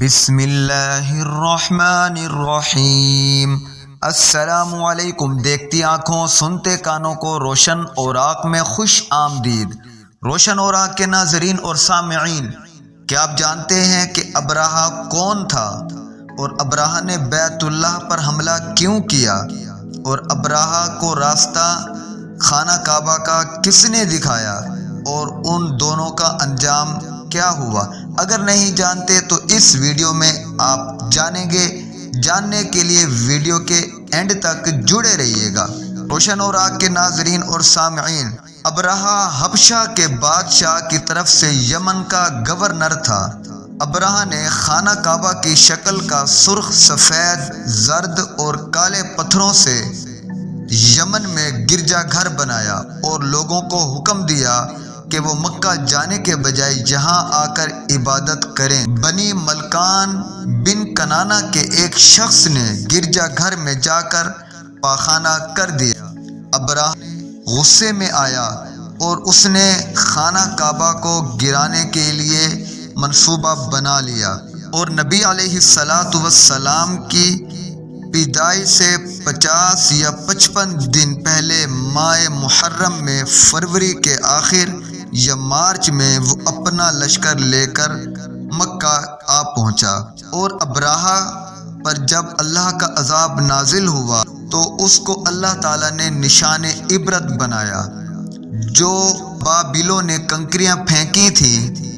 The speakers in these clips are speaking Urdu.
بسم اللہ الرحمن الرحیم۔ السلام علیکم۔ دیکھتی آنکھوں سنتے کانوں کو روشن اوراق میں خوش آمدید۔ روشن اوراق کے ناظرین اور سامعین، کیا آپ جانتے ہیں کہ ابرہہ کون تھا اور ابرہہ نے بیت اللہ پر حملہ کیوں کیا اور ابرہہ کو راستہ خانہ کعبہ کا کس نے دکھایا اور ان دونوں کا انجام کیا ہوا؟ اگر نہیں جانتے تو اس ویڈیو میں آپ جانیں گے۔ جاننے کے لیے ویڈیو کے اینڈ تک جڑے رہیے گا۔ روشن اوراق کے ناظرین اور سامعین، ابرہہ حبشہ کے بادشاہ کی طرف سے یمن کا گورنر تھا۔ ابرہہ نے خانہ کعبہ کی شکل کا سرخ، سفید، زرد اور کالے پتھروں سے یمن میں گرجا گھر بنایا اور لوگوں کو حکم دیا کہ وہ مکہ جانے کے بجائے یہاں آ کر عبادت کریں۔ بنی ملکان بن کنانہ کے ایک شخص نے گرجا گھر میں جا کر پاخانہ کر دیا۔ ابرہہ غصے میں آیا اور اس نے خانہ کعبہ کو گرانے کے لیے منصوبہ بنا لیا اور نبی علیہ السلام کی پیدائش سے 50 یا 55 دن پہلے ماہ محرم میں فروری کے آخر یا مارچ میں وہ اپنا لشکر لے کر مکہ آ پہنچا، اور ابرہہ پر جب اللہ کا عذاب نازل ہوا تو اس کو اللہ تعالیٰ نے نشان عبرت بنایا۔ جو بابلوں نے کنکریاں پھینکی تھیں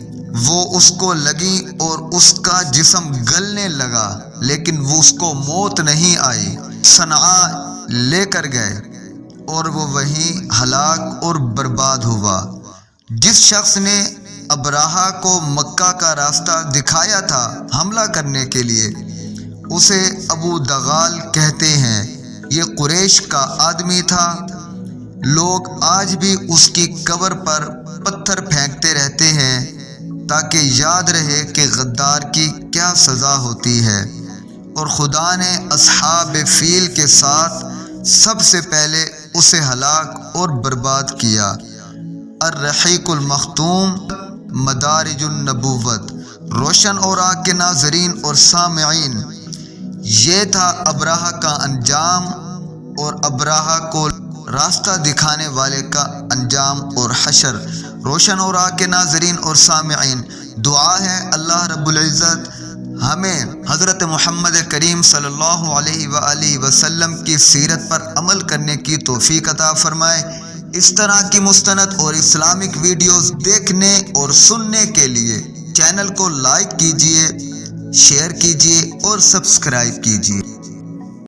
وہ اس کو لگیں اور اس کا جسم گلنے لگا، لیکن وہ اس کو موت نہیں آئی۔ صنعاء لے کر گئے اور وہ وہیں ہلاک اور برباد ہوا۔ جس شخص نے ابرہہ کو مکہ کا راستہ دکھایا تھا حملہ کرنے کے لیے، اسے ابو دغال کہتے ہیں۔ یہ قریش کا آدمی تھا۔ لوگ آج بھی اس کی قبر پر پتھر پھینکتے رہتے ہیں تاکہ یاد رہے کہ غدار کی کیا سزا ہوتی ہے، اور خدا نے اصحاب فیل کے ساتھ سب سے پہلے اسے ہلاک اور برباد کیا۔ الرحیق المختوم، مدارج النبوت۔ روشن اوراق کے ناظرین اور سامعین، یہ تھا ابرہہ کا انجام اور ابرہہ کو راستہ دکھانے والے کا انجام اور حشر۔ روشن اوراق کے ناظرین اور سامعین، دعا ہے اللہ رب العزت ہمیں حضرت محمد کریم صلی اللہ علیہ وآلہ وسلم کی سیرت پر عمل کرنے کی توفیق عطا فرمائے۔ اس طرح کی مستند اور اسلامک ویڈیوز دیکھنے اور سننے کے لیے چینل کو لائک کیجیے، شیئر کیجیے اور سبسکرائب کیجیے۔